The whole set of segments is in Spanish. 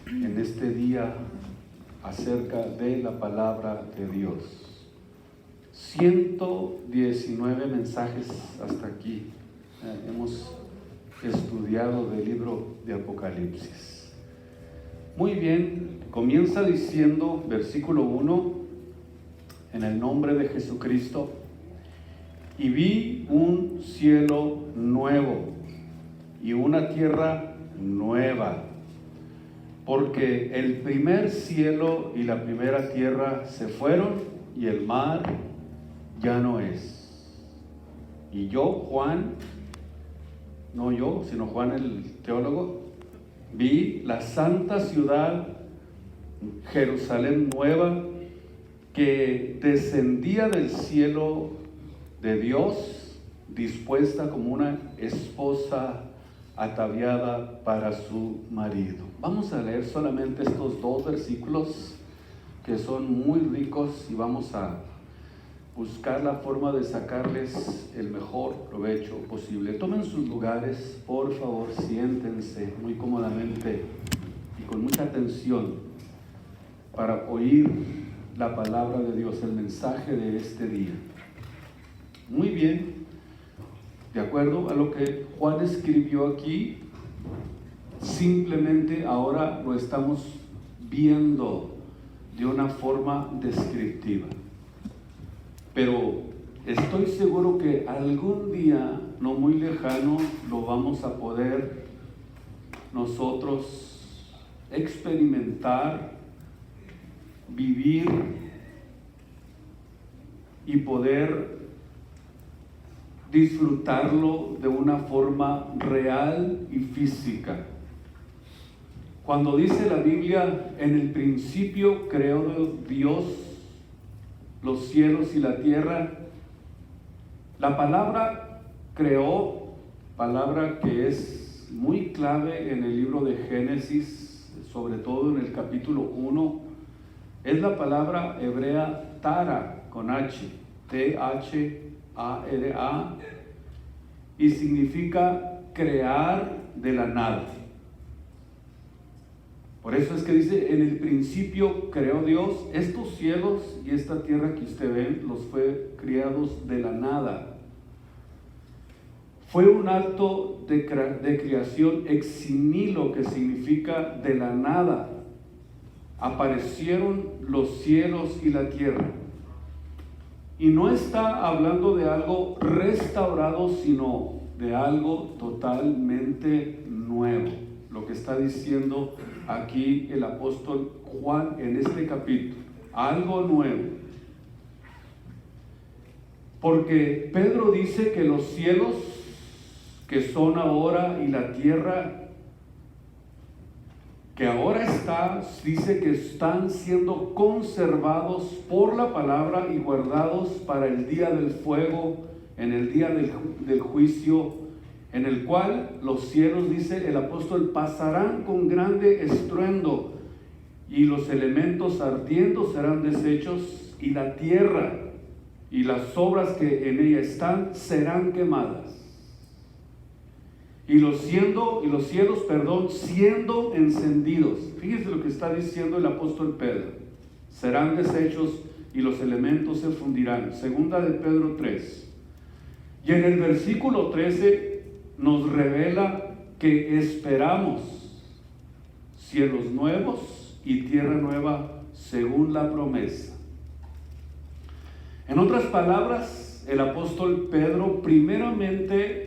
en este día acerca de la palabra de Dios. 119 mensajes hasta aquí hemos estudiado del libro de Apocalipsis. Muy bien, comienza diciendo, versículo 1, en el nombre de Jesucristo, y vi un cielo nuevo y una tierra nueva, porque el primer cielo y la primera tierra se fueron y el mar ya no es. Y yo, Juan, no yo, sino Juan el teólogo, vi la santa ciudad, Jerusalén nueva, que descendía del cielo de Dios, dispuesta como una esposa ataviada para su marido. Vamos a leer solamente estos dos versículos que son muy ricos y vamos a buscar la forma de sacarles el mejor provecho posible. Tomen sus lugares, por favor, siéntense muy cómodamente y con mucha atención para oír la palabra de Dios, el mensaje de este día. Muy bien, de acuerdo a lo que Juan escribió aquí, simplemente ahora lo estamos viendo de una forma descriptiva. Pero estoy seguro que algún día, no muy lejano, lo vamos a poder nosotros experimentar, vivir y poder disfrutarlo de una forma real y física. Cuando dice la Biblia, en el principio creó Dios los cielos y la tierra, la palabra creó, palabra que es muy clave en el libro de Génesis, sobre todo en el capítulo 1, es la palabra hebrea tara, con H, T-H-A-R-A, y significa crear de la nada. Por eso es que dice, en el principio creó Dios estos cielos y esta tierra que usted ve, los fue creados de la nada. Fue un acto de creación ex nihilo, que significa de la nada. Aparecieron los cielos y la tierra. Y no está hablando de algo restaurado, sino de algo totalmente nuevo. Lo que está diciendo aquí el apóstol Juan en este capítulo, algo nuevo. Porque Pedro dice que los cielos que son ahora y la tierra que ahora está, dice que están siendo conservados por la palabra y guardados para el día del fuego, en el día del juicio, en el cual los cielos, dice el apóstol, pasarán con grande estruendo, y los elementos ardiendo serán deshechos, y la tierra y las obras que en ella están serán quemadas. Y los cielos, siendo encendidos. Fíjense lo que está diciendo el apóstol Pedro. Serán deshechos y los elementos se fundirán. Segunda de Pedro 3. Y en el versículo 13 nos revela que esperamos cielos nuevos y tierra nueva según la promesa. En otras palabras, el apóstol Pedro primeramente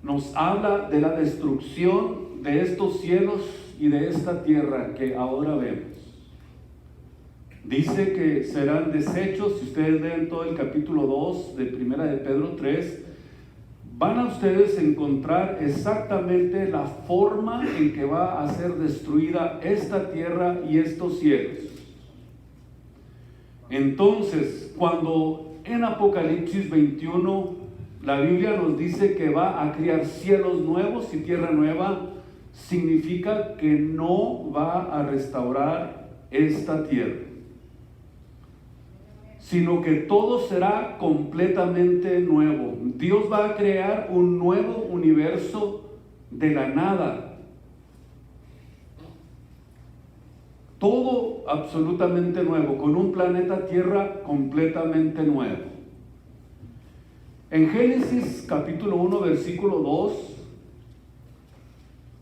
nos habla de la destrucción de estos cielos y de esta tierra que ahora vemos. Dice que serán deshechos. Si ustedes leen todo el capítulo 2 de Primera de Pedro 3, van a ustedes encontrar exactamente la forma en que va a ser destruida esta tierra y estos cielos. Entonces, cuando en Apocalipsis 21 la Biblia nos dice que va a crear cielos nuevos y tierra nueva, significa que no va a restaurar esta tierra, sino que todo será completamente nuevo. Dios va a crear un nuevo universo de la nada. todo absolutamente nuevo, con un planeta Tierra completamente nuevo. En Génesis capítulo 1, versículo 2,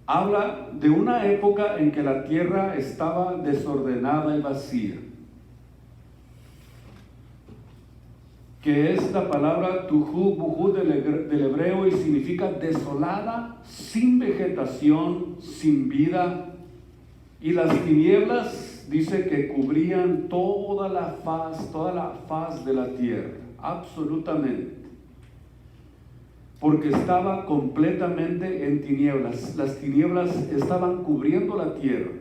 habla de una época en que la tierra estaba desordenada y vacía, que es la palabra tujú, bujú del hebreo, y significa desolada, sin vegetación, sin vida, y las tinieblas dice que cubrían toda la faz de la tierra, absolutamente, porque estaba completamente en tinieblas. Las tinieblas estaban cubriendo la tierra.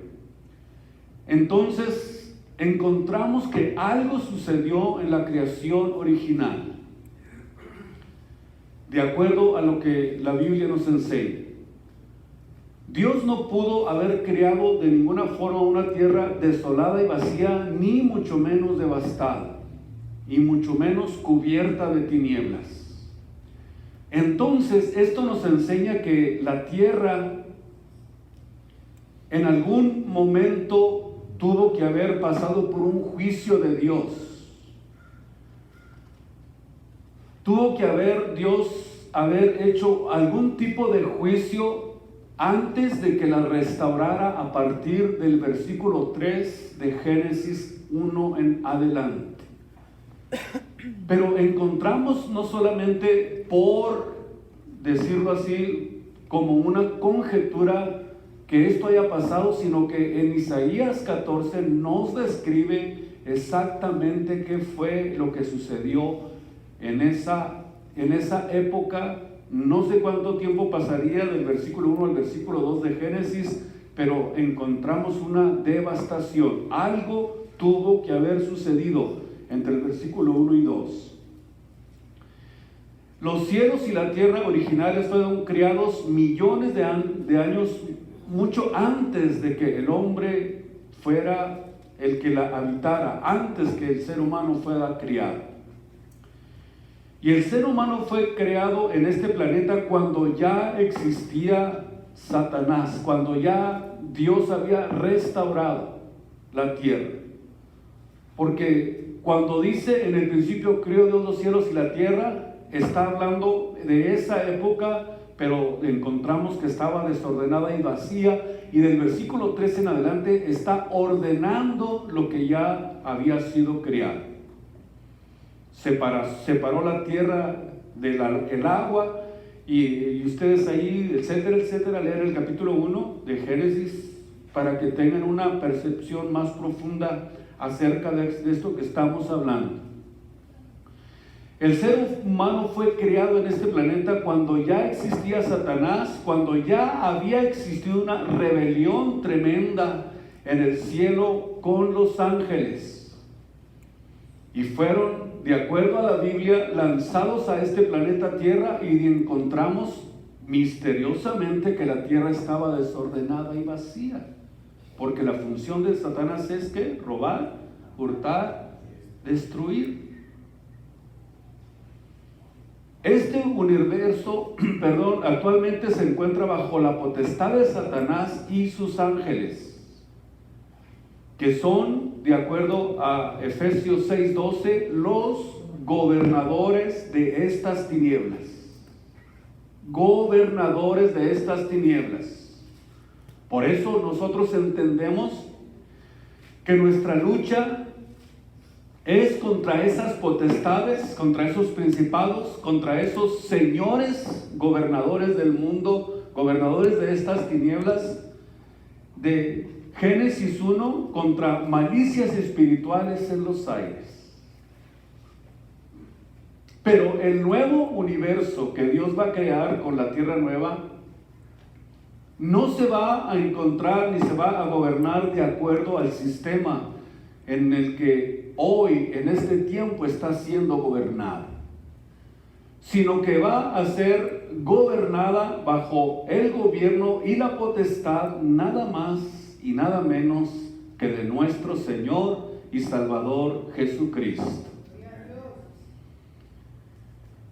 Entonces encontramos que algo sucedió en la creación original, de acuerdo a lo que la Biblia nos enseña. Dios no pudo haber creado de ninguna forma una tierra desolada y vacía, ni mucho menos devastada, y mucho menos cubierta de tinieblas. Entonces, esto nos enseña que la tierra en algún momento tuvo que haber pasado por un juicio de Dios. Tuvo que haber hecho algún tipo de juicio antes de que la restaurara, a partir del versículo 3 de Génesis 1 en adelante. Pero encontramos, no solamente por decirlo así, como una conjetura que esto haya pasado, sino que en Isaías 14 nos describe exactamente qué fue lo que sucedió en esa época. No sé cuánto tiempo pasaría del versículo 1 al versículo 2 de Génesis, pero encontramos una devastación. Algo tuvo que haber sucedido entre el versículo 1 y 2. Los cielos y la tierra originales fueron creados millones de años, mucho antes de que el hombre fuera el que la habitara, antes que el ser humano fuera creado. Y el ser humano fue creado en este planeta cuando ya existía Satanás, cuando ya Dios había restaurado la tierra. Porque cuando dice en el principio creó Dios los cielos y la tierra, está hablando de esa época, pero encontramos que estaba desordenada y vacía, y del versículo 13 en adelante está ordenando lo que ya había sido creado. Separó la tierra del agua, y ustedes ahí, etcétera, leer el capítulo 1 de Génesis para que tengan una percepción más profunda acerca de esto que estamos hablando. El ser humano fue creado en este planeta cuando ya existía Satanás, cuando ya había existido una rebelión tremenda en el cielo con los ángeles. Y fueron, de acuerdo a la Biblia, lanzados a este planeta Tierra, y encontramos misteriosamente que la tierra estaba desordenada y vacía. Porque la función de Satanás es que robar, hurtar, destruir. Este universo, actualmente se encuentra bajo la potestad de Satanás y sus ángeles, que son, de acuerdo a Efesios 6:12, los gobernadores de estas tinieblas. Gobernadores de estas tinieblas. Por eso nosotros entendemos que nuestra lucha es contra esas potestades, contra esos principados, contra esos señores gobernadores del mundo, gobernadores de estas tinieblas. De Génesis 1, contra malicias espirituales en los aires. Pero el nuevo universo que Dios va a crear con la tierra nueva no se va a encontrar ni se va a gobernar de acuerdo al sistema en el que hoy, en este tiempo, está siendo gobernada, sino que va a ser gobernada bajo el gobierno y la potestad nada más y nada menos que de nuestro Señor y Salvador Jesucristo.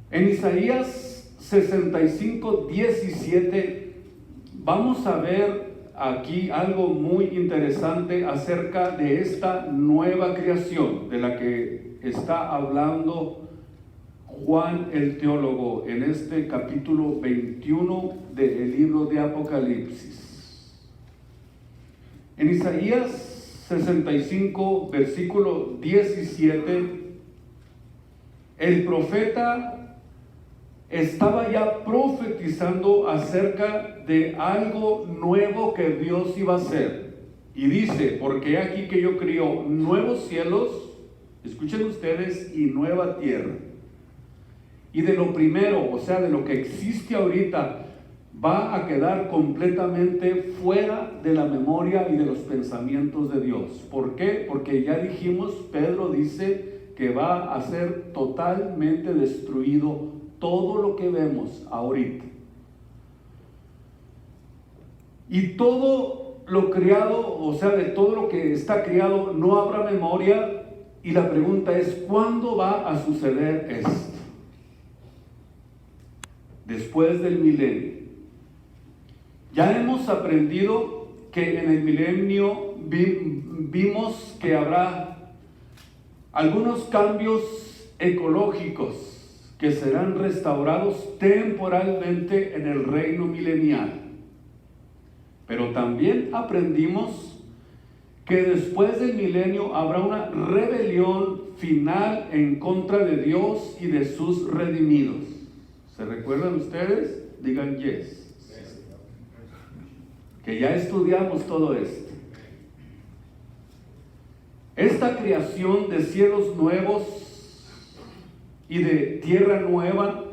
En Isaías 65:17 vamos a ver aquí algo muy interesante acerca de esta nueva creación de la que está hablando Juan el teólogo en este capítulo 21 del libro de Apocalipsis. En Isaías 65, versículo 17, el profeta estaba ya profetizando acerca de algo nuevo que Dios iba a hacer. Y dice, porque aquí que yo crío nuevos cielos, escuchen ustedes, y nueva tierra. Y de lo primero, o sea, de lo que existe ahorita, va a quedar completamente fuera de la memoria y de los pensamientos de Dios. ¿Por qué? Porque ya dijimos, Pedro dice que va a ser totalmente destruido todo lo que vemos ahorita. Y todo lo creado, o sea, de todo lo que está creado, no habrá memoria. Y la pregunta es, ¿cuándo va a suceder esto? Después del milenio. Ya hemos aprendido que en el milenio vimos que habrá algunos cambios ecológicos que serán restaurados temporalmente en el reino milenial. Pero también aprendimos que después del milenio habrá una rebelión final en contra de Dios y de sus redimidos. ¿Se recuerdan ustedes? Digan yes. Que ya estudiamos todo esto. Esta creación de cielos nuevos y de tierra nueva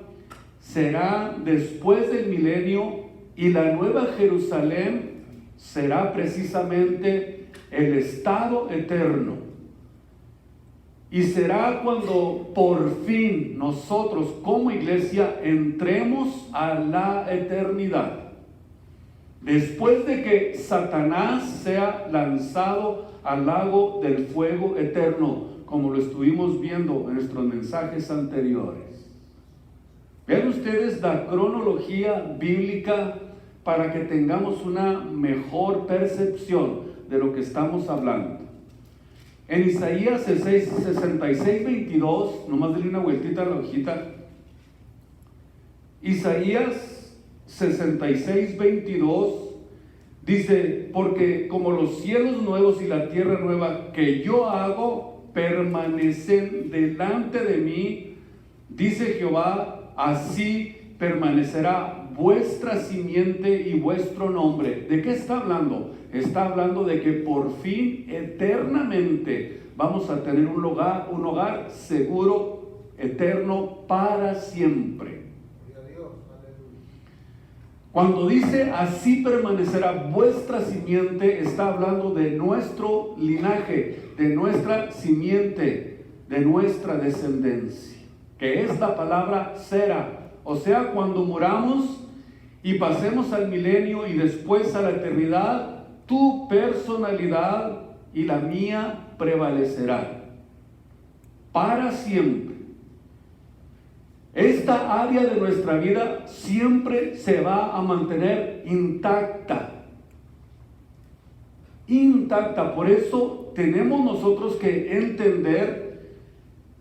será después del milenio, y la nueva Jerusalén será precisamente el estado eterno. Y será cuando por fin nosotros como iglesia entremos a la eternidad. Después de que Satanás sea lanzado al lago del fuego eterno, como lo estuvimos viendo en nuestros mensajes anteriores. Vean ustedes la cronología bíblica para que tengamos una mejor percepción de lo que estamos hablando. En Isaías 66, 22, nomás denle una vueltita a la hojita. Isaías 66, 22 dice, porque como los cielos nuevos y la tierra nueva que yo hago permanecen delante de mí, dice Jehová, así permanecerá vuestra simiente y vuestro nombre. ¿De qué está hablando? Está hablando de que por fin eternamente vamos a tener un hogar seguro, eterno, para siempre. Cuando dice así permanecerá vuestra simiente, está hablando de nuestro linaje, de nuestra simiente, de nuestra descendencia, que es la palabra sera. O sea, cuando muramos y pasemos al milenio y después a la eternidad, tu personalidad y la mía prevalecerán para siempre. Esta área de nuestra vida siempre se va a mantener intacta. Intacta. Por eso tenemos nosotros que entender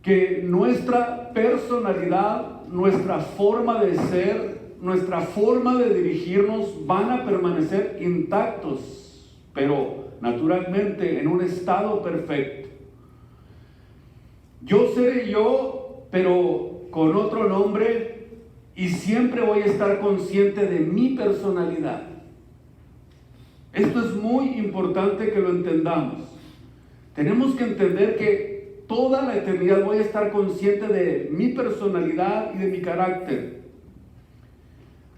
que nuestra personalidad, nuestra forma de ser, nuestra forma de dirigirnos van a permanecer intactos, pero naturalmente en un estado perfecto. Yo seré yo, pero con otro nombre, y siempre voy a estar consciente de mi personalidad. Esto es muy importante que lo entendamos. Tenemos que entender que toda la eternidad voy a estar consciente de mi personalidad y de mi carácter.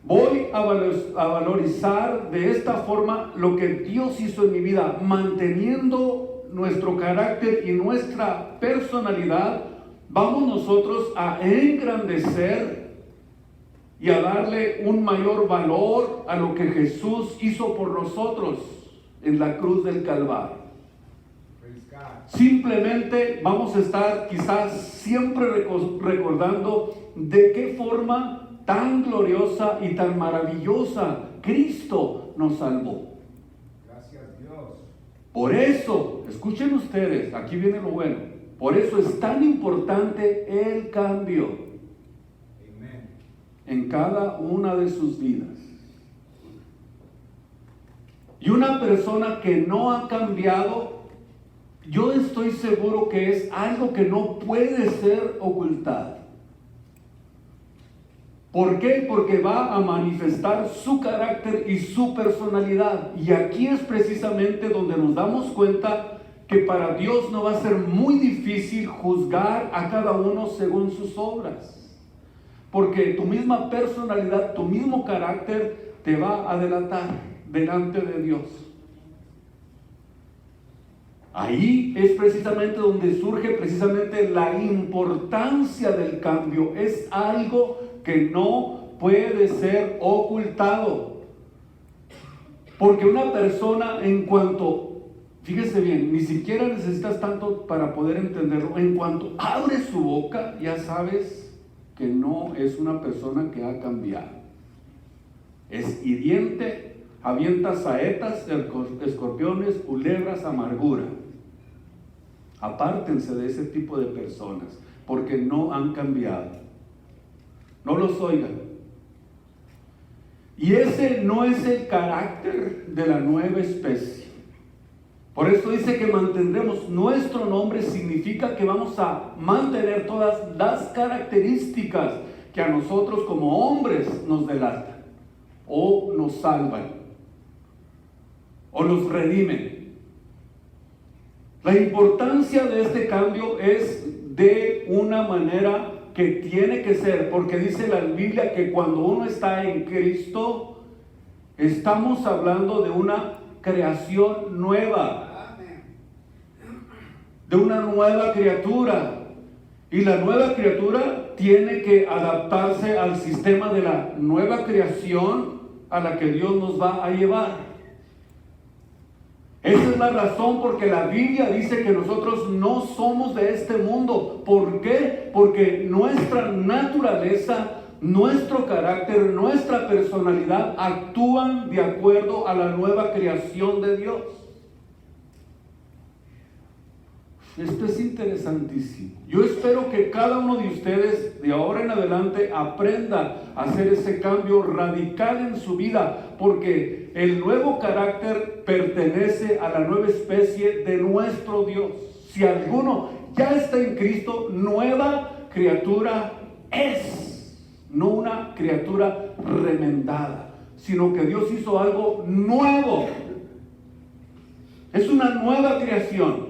Voy a valorizar de esta forma lo que Dios hizo en mi vida, manteniendo nuestro carácter y nuestra personalidad. Vamos nosotros a engrandecer y a darle un mayor valor a lo que Jesús hizo por nosotros en la cruz del Calvario. Simplemente vamos a estar quizás siempre recordando de qué forma tan gloriosa y tan maravillosa Cristo nos salvó. Por eso, escuchen ustedes, aquí viene lo bueno. Por eso es tan importante el cambio en cada una de sus vidas. Y una persona que no ha cambiado, yo estoy seguro que es algo que no puede ser ocultado. ¿Por qué? Porque va a manifestar su carácter y su personalidad. Y aquí es precisamente donde nos damos cuenta que para Dios no va a ser muy difícil juzgar a cada uno según sus obras. Porque tu misma personalidad, tu mismo carácter te va a delatar delante de Dios. Ahí es precisamente donde surge precisamente la importancia del cambio. Es algo que no puede ser ocultado. Porque una persona, en cuanto, fíjese bien, ni siquiera necesitas tanto para poder entenderlo, en cuanto abre su boca, ya sabes que no es una persona que ha cambiado. Es hiriente, avienta saetas, escorpiones, culebras, amargura. Apártense de ese tipo de personas, porque no han cambiado. No los oigan. Y ese no es el carácter de la nueva especie. Por eso dice que mantendremos nuestro nombre, significa que vamos a mantener todas las características que a nosotros como hombres nos delatan, o nos salvan, o nos redimen. La importancia de este cambio es de una manera que tiene que ser, porque dice la Biblia que cuando uno está en Cristo, estamos hablando de una creación nueva, de una nueva criatura. Y la nueva criatura tiene que adaptarse al sistema de la nueva creación a la que Dios nos va a llevar. Esa es la razón porque la Biblia dice que nosotros no somos de este mundo. ¿Por qué? Porque nuestra naturaleza, nuestro carácter, nuestra personalidad actúan de acuerdo a la nueva creación de Dios. Esto es interesantísimo. Yo espero que cada uno de ustedes de ahora en adelante aprenda a hacer ese cambio radical en su vida, porque el nuevo carácter pertenece a la nueva especie de nuestro Dios. Si alguno ya está en Cristo, nueva criatura es, no una criatura remendada, sino que Dios hizo algo nuevo. Es una nueva creación.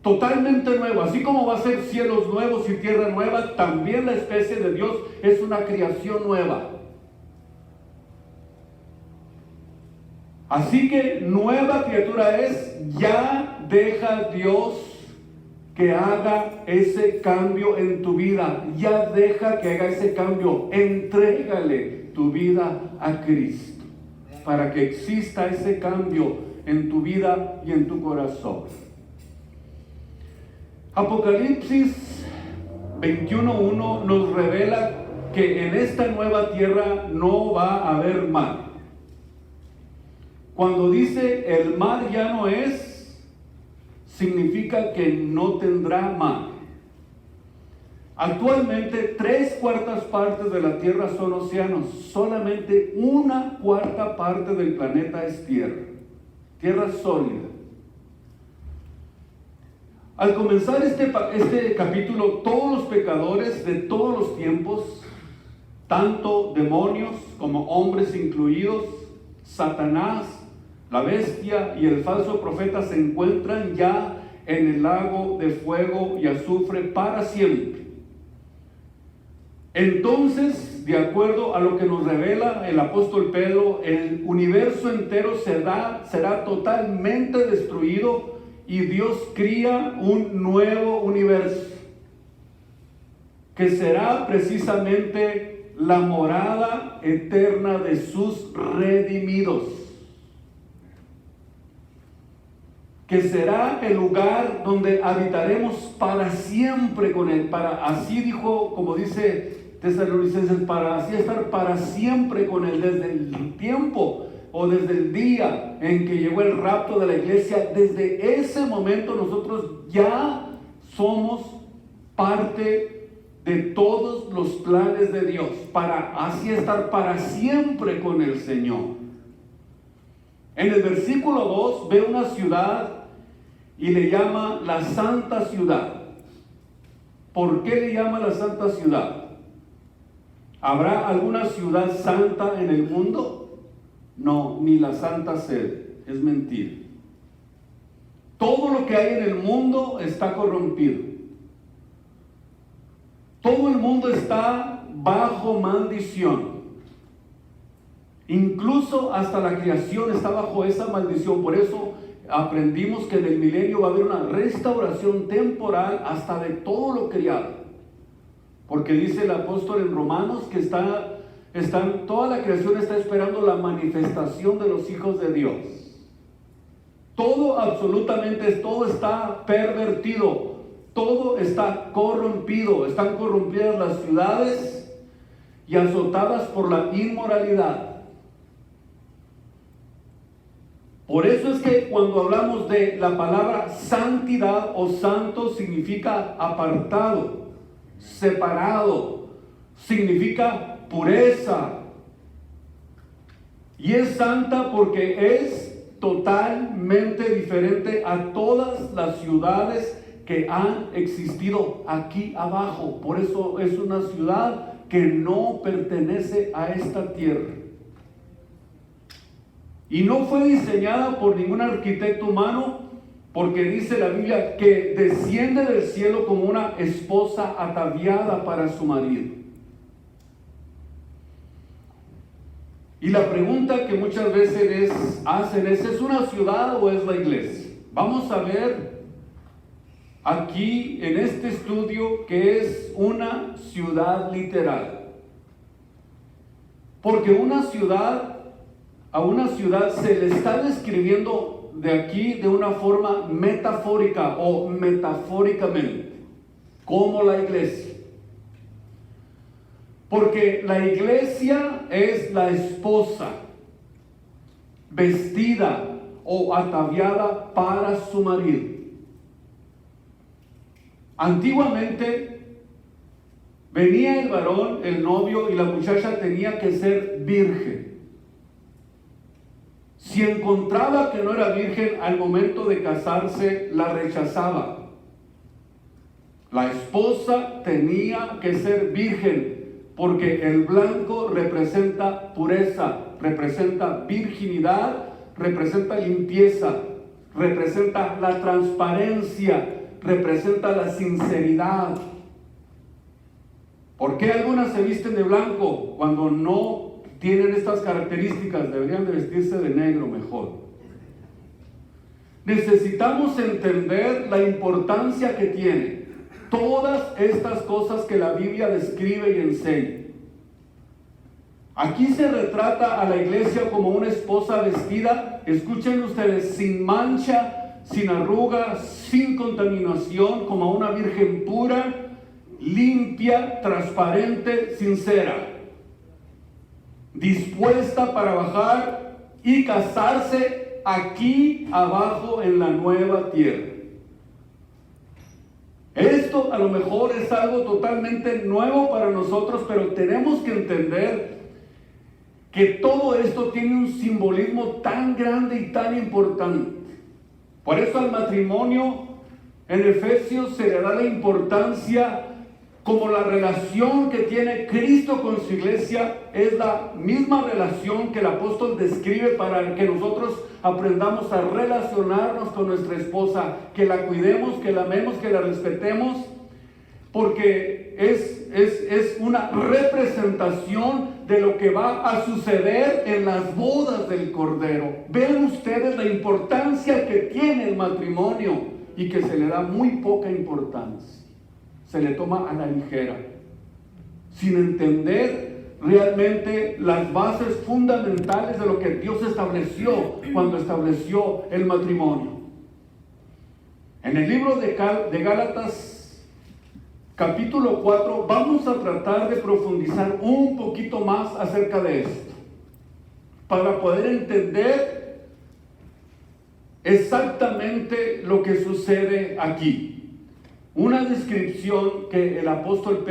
Totalmente nuevo, así como va a ser cielos nuevos y tierra nueva, también la especie de Dios es una creación nueva. Así que nueva criatura es, ya deja Dios que haga ese cambio en tu vida, ya deja que haga ese cambio, entrégale tu vida a Cristo, para que exista ese cambio en tu vida y en tu corazón. Apocalipsis 21:1 nos revela que en esta nueva tierra no va a haber mar. Cuando dice el mar ya no es, significa que no tendrá mar. Actualmente 3/4 partes de la tierra son océanos, solamente 1/4 parte del planeta es tierra, tierra sólida. Al comenzar este capítulo, todos los pecadores de todos los tiempos, tanto demonios como hombres incluidos, Satanás, la bestia y el falso profeta se encuentran ya en el lago de fuego y azufre para siempre. Entonces, de acuerdo a lo que nos revela el apóstol Pedro, el universo entero será totalmente destruido y Dios cría un nuevo universo que será precisamente la morada eterna de sus redimidos, que será el lugar donde habitaremos para siempre con Él. Así dijo, como dice Tesalonicenses, para así estar para siempre con Él, desde el tiempo o desde el día en que llegó el rapto de la iglesia, desde ese momento nosotros ya somos parte de todos los planes de Dios, para así estar para siempre con el Señor. En el versículo 2 ve una ciudad y le llama la Santa Ciudad. ¿Por qué le llama la Santa Ciudad? ¿Habrá alguna ciudad santa en el mundo? No, ni la Santa Sede. Es mentira. Todo lo que hay en el mundo está corrompido. Todo el mundo está bajo maldición. Incluso hasta la creación está bajo esa maldición. Por eso aprendimos que en el milenio va a haber una restauración temporal hasta de todo lo creado. Porque dice el apóstol en Romanos que toda la creación está esperando la manifestación de los hijos de Dios. Todo, absolutamente todo está pervertido, todo está corrompido. Están corrompidas las ciudades y azotadas por la inmoralidad. Por eso es que cuando hablamos de la palabra santidad o santo, significa apartado, separado, significa pureza. Y es santa porque es totalmente diferente a todas las ciudades que han existido aquí abajo. Por eso es una ciudad que no pertenece a esta tierra. Y no fue diseñada por ningún arquitecto humano, porque dice la Biblia que desciende del cielo como una esposa ataviada para su marido. Y la pregunta que muchas veces hacen ¿es una ciudad o es la iglesia? Vamos a ver aquí en este estudio que es una ciudad literal. Porque a una ciudad se le está describiendo de aquí de una forma metafórica o metafóricamente, como la iglesia. Porque la iglesia es la esposa vestida o ataviada para su marido. Antiguamente venía el varón, el novio, y la muchacha tenía que ser virgen. Si encontraba que no era virgen al momento de casarse, la rechazaba. La esposa tenía que ser virgen, porque el blanco representa pureza, representa virginidad, representa limpieza, representa la transparencia, representa la sinceridad. ¿Por qué algunas se visten de blanco cuando no tienen estas características? Deberían de vestirse de negro mejor. Necesitamos entender la importancia que tiene todas estas cosas que la Biblia describe y enseña. Aquí se retrata a la iglesia como una esposa vestida, escuchen ustedes, sin mancha, sin arruga, sin contaminación, como a una virgen pura, limpia, transparente, sincera, dispuesta para bajar y casarse aquí abajo en la nueva tierra. Esto a lo mejor es algo totalmente nuevo para nosotros, pero tenemos que entender que todo esto tiene un simbolismo tan grande y tan importante. Por eso al matrimonio en Efesios se le da la importancia como la relación que tiene Cristo con su iglesia. Es la misma relación que el apóstol describe para que nosotros aprendamos a relacionarnos con nuestra esposa, que la cuidemos, que la amemos, que la respetemos, porque es una representación de lo que va a suceder en las bodas del Cordero. Vean ustedes la importancia que tiene el matrimonio y que se le da muy poca importancia. Se le toma a la ligera, sin entender realmente las bases fundamentales de lo que Dios estableció cuando estableció el matrimonio. En el libro de Gálatas, capítulo 4, vamos a tratar de profundizar un poquito más acerca de esto. para poder entender exactamente lo que sucede aquí. Una descripción que el apóstol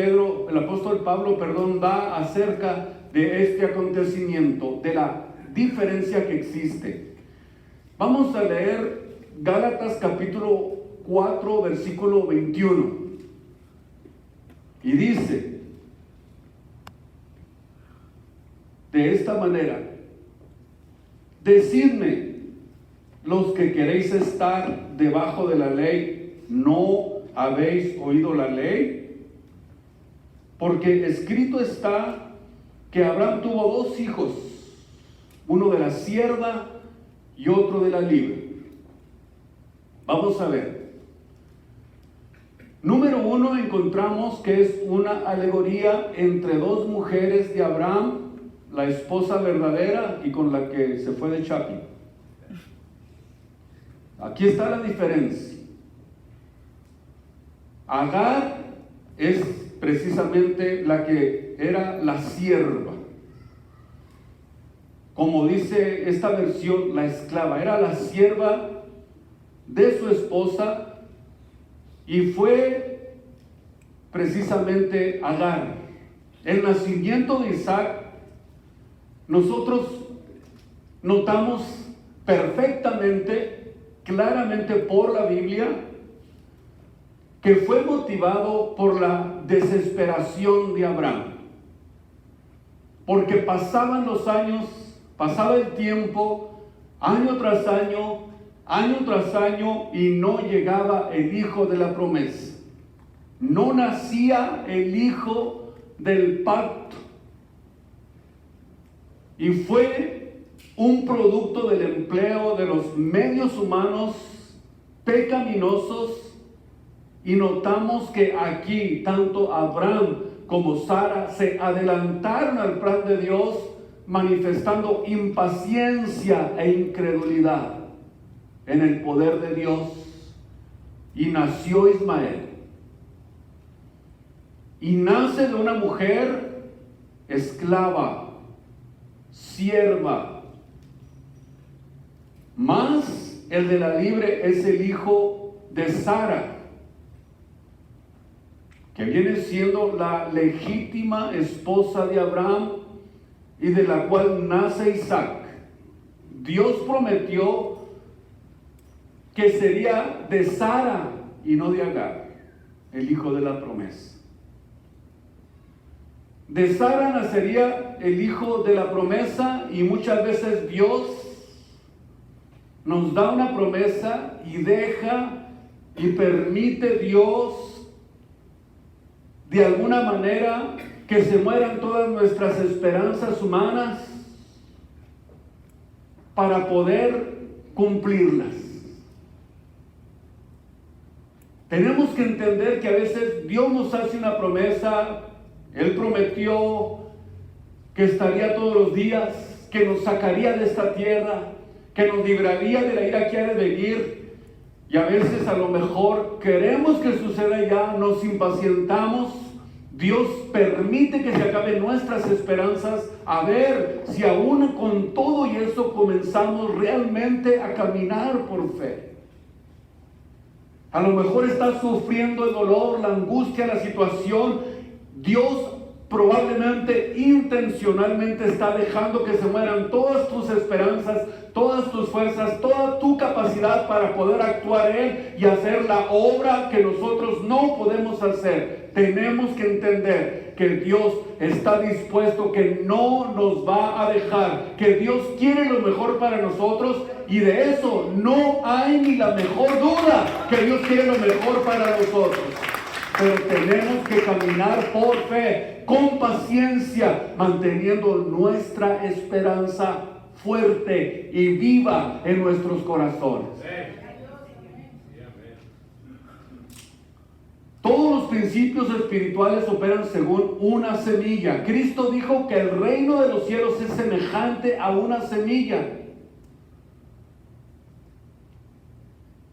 Pablo, da acerca de este acontecimiento, de la diferencia que existe. Vamos a leer Gálatas capítulo 4, versículo 21. Y dice de esta manera: decidme, los que queréis estar debajo de la ley, ¿no habéis oído la ley? Porque escrito está que Abraham tuvo dos hijos, uno de la sierva y otro de la libre. Vamos a ver. Número 1, encontramos que es una alegoría entre dos mujeres de Abraham, la esposa verdadera y con la que se fue de shopping. Aquí está la diferencia. Agar es precisamente la que era la sierva. Como dice esta versión, la esclava. Era la sierva de su esposa y fue precisamente Agar. El nacimiento de Isaac, nosotros notamos perfectamente, claramente por la Biblia, que fue motivado por la desesperación de Abraham. Porque pasaban los años, pasaba el tiempo, año tras año y no llegaba el hijo de la promesa. No nacía el hijo del pacto. Y fue un producto del empleo de los medios humanos pecaminosos. Y notamos que aquí tanto Abraham como Sara se adelantaron al plan de Dios, manifestando impaciencia e incredulidad en el poder de Dios. Y nació Ismael. Y nace de una mujer esclava, sierva. Más el de la libre es el hijo de Sara, que viene siendo la legítima esposa de Abraham y de la cual nace Isaac. Dios prometió que sería de Sara y no de Agar, el hijo de la promesa. De Sara nacería el hijo de la promesa, y muchas veces Dios nos da una promesa y deja y permite Dios de alguna manera que se mueran todas nuestras esperanzas humanas para poder cumplirlas. Tenemos que entender que a veces Dios nos hace una promesa. Él prometió que estaría todos los días, que nos sacaría de esta tierra, que nos libraría de la ira que ha de venir. Y a veces a lo mejor queremos que suceda ya, nos impacientamos. Dios permite que se acaben nuestras esperanzas, a ver si aún con todo y eso comenzamos realmente a caminar por fe. A lo mejor estás sufriendo el dolor, la angustia, la situación. Dios probablemente intencionalmente está dejando que se mueran todas tus esperanzas, todas tus fuerzas, toda tu capacidad para poder actuar Él y hacer la obra que nosotros no podemos hacer. Tenemos que entender que Dios está dispuesto, que no nos va a dejar, que Dios quiere lo mejor para nosotros, y de eso no hay ni la mejor duda, que Dios quiere lo mejor para nosotros. Pero tenemos que caminar por fe, con paciencia, manteniendo nuestra esperanza fuerte y viva en nuestros corazones. Todos los principios espirituales operan según una semilla. Cristo dijo que el reino de los cielos es semejante a una semilla.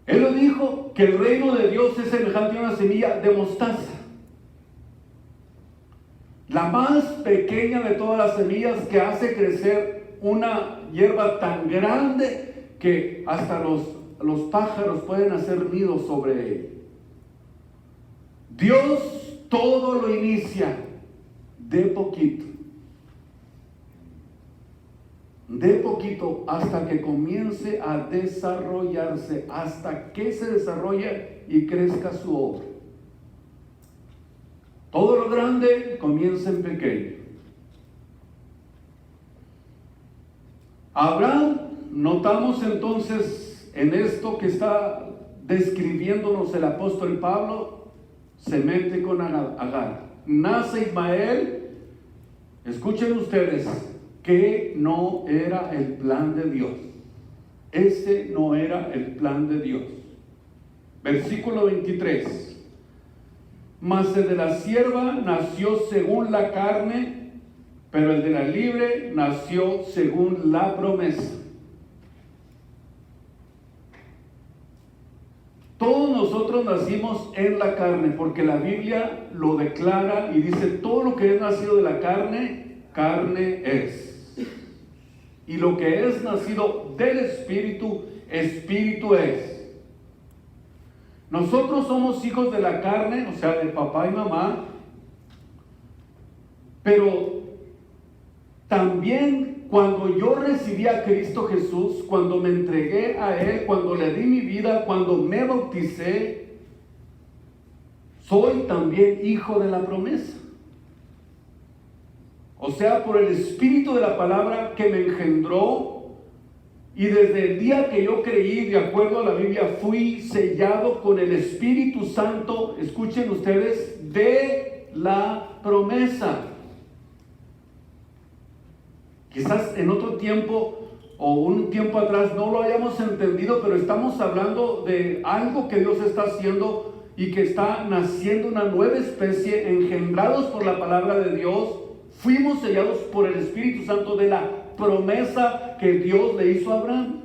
Él lo dijo, que el reino de Dios es semejante a una semilla de mostaza. La más pequeña de todas las semillas, que hace crecer una hierba tan grande que hasta los pájaros pueden hacer nidos sobre ella. Dios todo lo inicia de poquito hasta que comience a desarrollarse, hasta que se desarrolle y crezca su obra. Todo lo grande comienza en pequeño. Abraham, notamos entonces en esto que está describiéndonos el apóstol Pablo, se mete con Agar. Nace Ismael. Escuchen ustedes que no era el plan de Dios. Ese no era el plan de Dios. Versículo 23. Mas el de la sierva nació según la carne, pero el de la libre nació según la promesa. Todos nosotros nacimos en la carne, porque la Biblia lo declara y dice: todo lo que es nacido de la carne, carne es. Y lo que es nacido del Espíritu, Espíritu es. Nosotros somos hijos de la carne, o sea, de papá y mamá, pero también cuando yo recibí a Cristo Jesús, cuando me entregué a Él, cuando le di mi vida, cuando me bauticé, soy también hijo de la promesa. O sea, por el Espíritu de la palabra que me engendró, y desde el día que yo creí, de acuerdo a la Biblia, fui sellado con el Espíritu Santo, escuchen ustedes, de la promesa. Quizás en otro tiempo o un tiempo atrás no lo hayamos entendido, pero estamos hablando de algo que Dios está haciendo y que está naciendo una nueva especie, engendrados por la palabra de Dios. Fuimos sellados por el Espíritu Santo de la promesa que Dios le hizo a Abraham.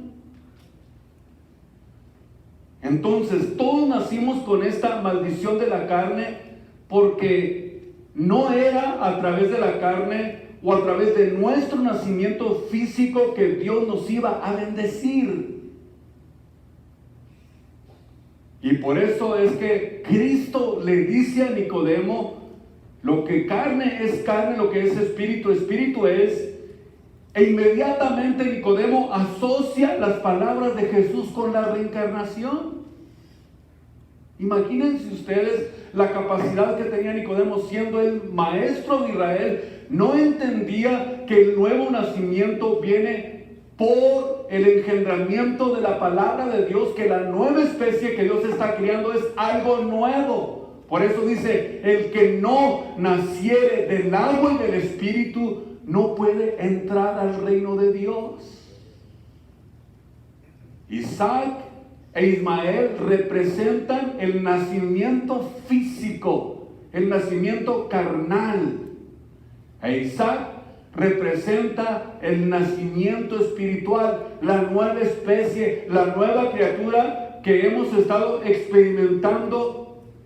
Entonces, todos nacimos con esta maldición de la carne, porque no era a través de la carne o a través de nuestro nacimiento físico que Dios nos iba a bendecir. Y por eso es que Cristo le dice a Nicodemo: lo que carne es carne, lo que es espíritu, espíritu es. E inmediatamente Nicodemo asocia las palabras de Jesús con la reencarnación. Imagínense ustedes la capacidad que tenía Nicodemo, siendo el maestro de Israel. No entendía que el nuevo nacimiento viene por el engendramiento de la palabra de Dios, que la nueva especie que Dios está creando es algo nuevo. Por eso dice: el que no naciere del agua y del Espíritu no puede entrar al reino de Dios. Isaac e Ismael representan el nacimiento físico, el nacimiento carnal. E Isaac representa el nacimiento espiritual, la nueva especie, la nueva criatura que hemos estado experimentando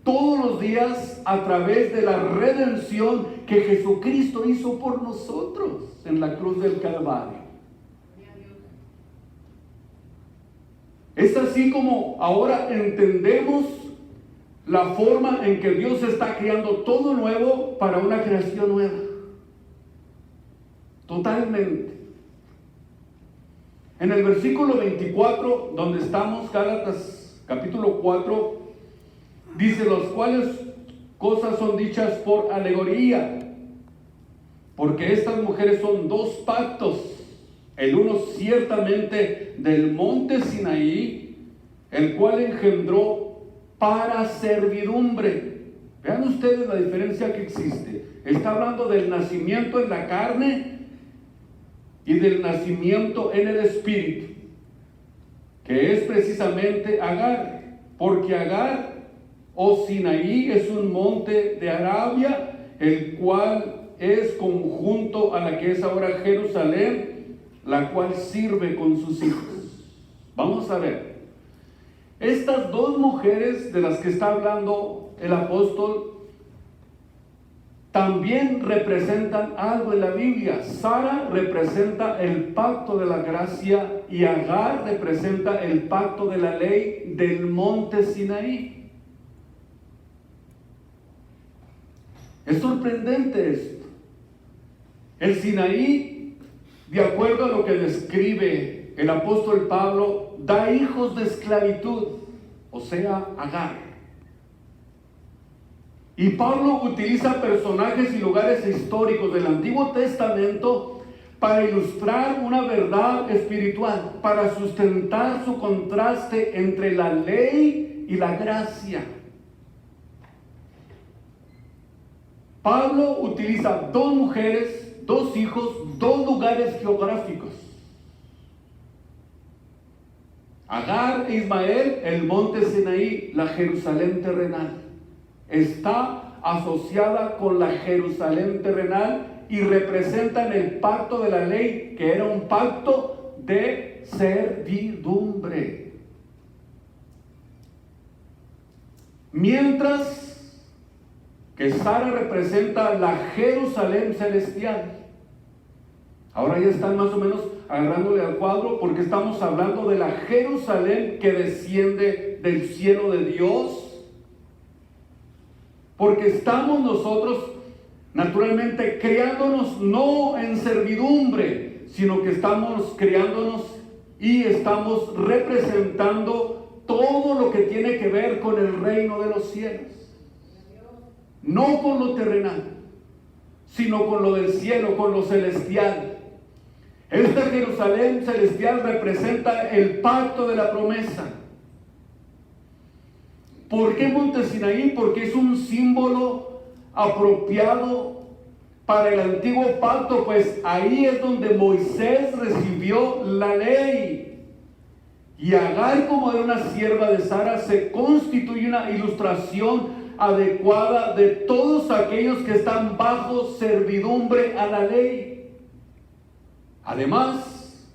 todos los días a través de la redención que Jesucristo hizo por nosotros en la cruz del Calvario. Es así como ahora entendemos la forma en que Dios está creando todo nuevo para una creación nueva. Totalmente. En el versículo 24, donde estamos, Gálatas capítulo 4, dice: los cuales cosas son dichas por alegoría, porque estas mujeres son dos pactos, el uno ciertamente del monte Sinaí, el cual engendró para servidumbre. Vean ustedes la diferencia que existe. Está hablando del nacimiento en la carne y del nacimiento en el espíritu, que es precisamente Agar, porque Agar o Sinaí es un monte de Arabia, el cual es conjunto a la que es ahora Jerusalén, la cual sirve con sus hijos. Vamos a ver. Estas dos mujeres de las que está hablando el apóstol también representan algo en la Biblia. Sara representa el pacto de la gracia y Agar representa el pacto de la ley del monte Sinaí. Es sorprendente esto. El Sinaí, de acuerdo a lo que describe el apóstol Pablo, da hijos de esclavitud, o sea, Agar. Y Pablo utiliza personajes y lugares históricos del Antiguo Testamento para ilustrar una verdad espiritual, para sustentar su contraste entre la ley y la gracia. Pablo utiliza dos mujeres, dos hijos, dos lugares geográficos. Agar e Ismael, el monte Sinaí, la Jerusalén terrenal. Está asociada con la Jerusalén terrenal y representan el pacto de la ley, que era un pacto de servidumbre. Mientras que Sara representa la Jerusalén celestial. Ahora ya están más o menos agarrándole al cuadro, porque estamos hablando de la Jerusalén que desciende del cielo de Dios. Porque estamos nosotros naturalmente criándonos no en servidumbre, sino que estamos criándonos y estamos representando todo lo que tiene que ver con el reino de los cielos. No con lo terrenal, sino con lo del cielo, con lo celestial. Esta Jerusalén celestial representa el pacto de la promesa. ¿Por qué monte Sinaí? Porque es un símbolo apropiado para el antiguo pacto, pues ahí es donde Moisés recibió la ley. Y Agar, como era una sierva de Sara, se constituye una ilustración adecuada de todos aquellos que están bajo servidumbre a la ley. Además,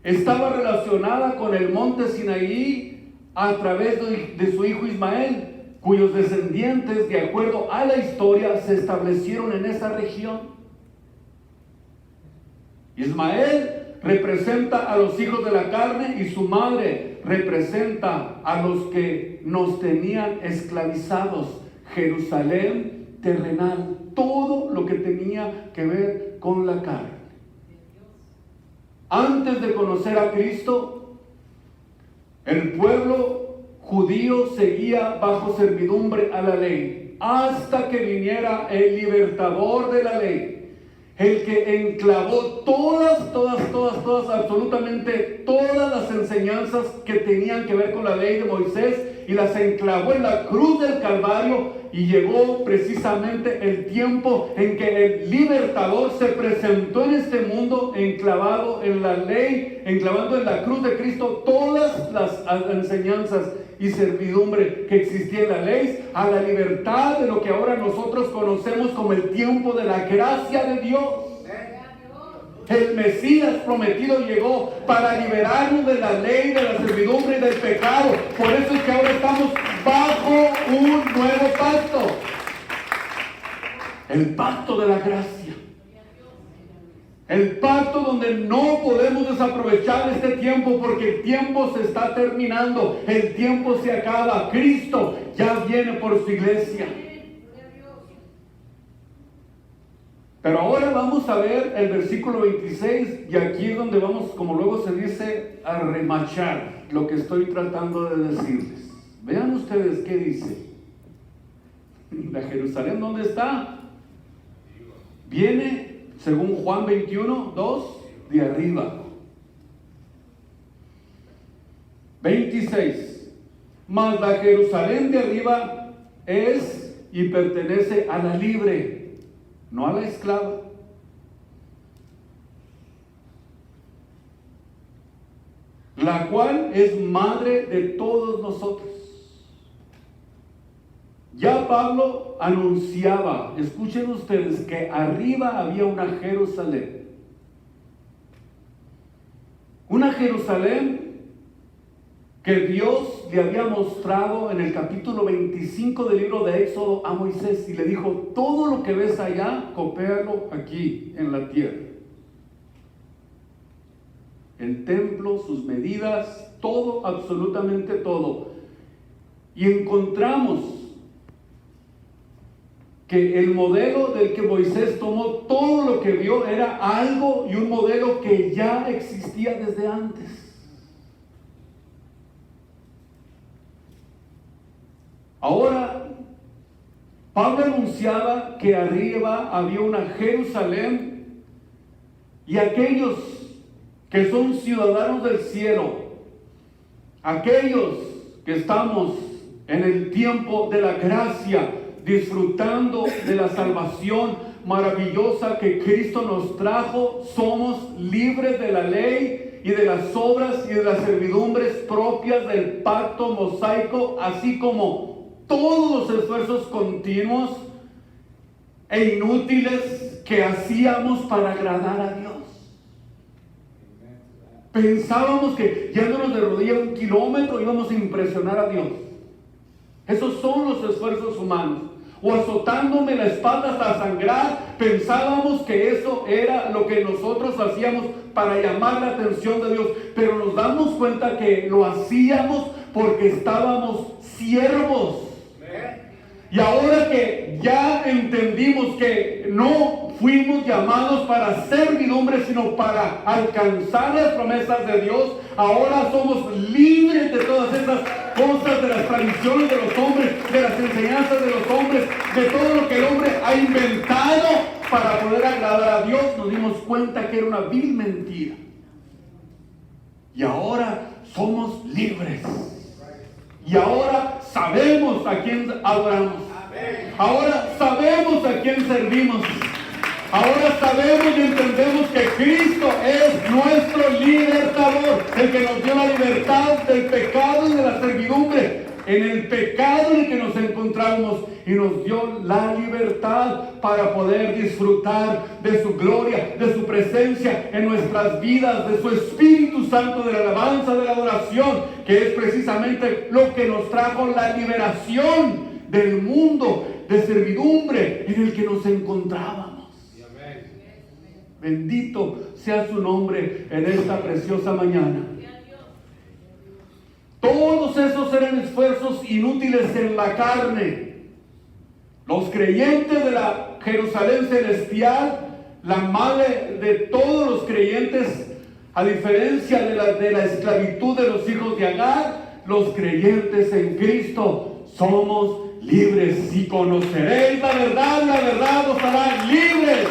estaba relacionada con el monte Sinaí a través de su hijo Ismael, cuyos descendientes, de acuerdo a la historia, se establecieron en esa región. Ismael representa a los hijos de la carne y su madre representa a los que nos tenían esclavizados. Jerusalén terrenal, todo lo que tenía que ver con la carne. Antes de conocer a Cristo, el pueblo judío seguía bajo servidumbre a la ley, hasta que viniera el libertador de la ley, el que enclavó absolutamente todas las enseñanzas que tenían que ver con la ley de Moisés, y las enclavó en la cruz del Calvario. Y llegó precisamente el tiempo en que el libertador se presentó en este mundo, enclavado en la ley, enclavando en la cruz de Cristo todas las enseñanzas y servidumbre que existía en la ley, a la libertad de lo que ahora nosotros conocemos como el tiempo de la gracia de Dios. El Mesías prometido llegó para liberarnos de la ley, de la servidumbre y del pecado. Por eso es que ahora estamos bajo un nuevo pacto. El pacto de la gracia. El pacto donde no podemos desaprovechar este tiempo, porque el tiempo se está terminando. El tiempo se acaba. Cristo ya viene por su iglesia. Pero ahora vamos a ver el versículo 26, y aquí es donde vamos, como luego se dice, a remachar lo que estoy tratando de decirles. Vean ustedes qué dice. La Jerusalén, ¿dónde está? Viene, según Juan 21, 2, de arriba. 26. Mas la Jerusalén de arriba es y pertenece a la libre, no a la esclava. La cual es madre de todos nosotros. Ya Pablo anunciaba, escuchen ustedes, que arriba había una Jerusalén. Una Jerusalén que Dios le había mostrado en el capítulo 25 del libro de Éxodo a Moisés y le dijo: todo lo que ves allá, copéalo aquí en la tierra. El templo, sus medidas, todo, absolutamente todo. Y encontramos que el modelo del que Moisés tomó todo lo que vio era algo y un modelo que ya existía desde antes. Ahora, Pablo anunciaba que arriba había una Jerusalén y aquellos que son ciudadanos del cielo, aquellos que estamos en el tiempo de la gracia, disfrutando de la salvación maravillosa que Cristo nos trajo, somos libres de la ley y de las obras y de las servidumbres propias del pacto mosaico, así como todos los esfuerzos continuos e inútiles que hacíamos para agradar a Dios. Pensábamos que yéndonos de rodillas 1 kilómetro íbamos a impresionar a Dios. Esos son los esfuerzos humanos. O azotándome la espalda hasta sangrar, pensábamos que eso era lo que nosotros hacíamos para llamar la atención de Dios. Pero nos damos cuenta que lo hacíamos porque estábamos siervos. Y ahora que ya entendimos que no fuimos llamados para servidumbre, sino para alcanzar las promesas de Dios, ahora somos libres de todas esas cosas, de las tradiciones de los hombres, de las enseñanzas de los hombres, de todo lo que el hombre ha inventado para poder agradar a Dios. Nos dimos cuenta que era una vil mentira. Y ahora somos libres. Y ahora sabemos a quién adoramos. Ahora sabemos a quién servimos. Ahora sabemos y entendemos que Cristo es nuestro libertador, el que nos dio la libertad del pecado y de la servidumbre, en el pecado en el que nos encontramos, y nos dio la libertad para poder disfrutar de su gloria, de su presencia en nuestras vidas, de su Espíritu Santo, de la alabanza, de la adoración, que es precisamente lo que nos trajo la liberación del mundo de servidumbre en el que nos encontrábamos. Bendito sea su nombre en esta preciosa mañana. Todos esos eran esfuerzos inútiles en la carne. Los creyentes de la Jerusalén celestial, la madre de todos los creyentes, a diferencia de la esclavitud de los hijos de Agar, los creyentes en Cristo somos libres. Si conoceréis la verdad os hará libres.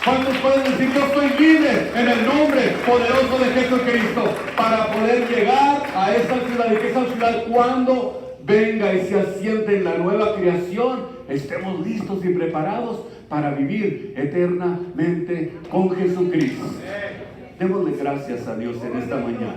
¿Cuántos pueden decir: yo soy libre en el nombre poderoso de Jesucristo, para poder llegar a esa ciudad, y que esa ciudad, cuando venga y se asiente en la nueva creación, estemos listos y preparados para vivir eternamente con Jesucristo? Démosle gracias a Dios en esta mañana.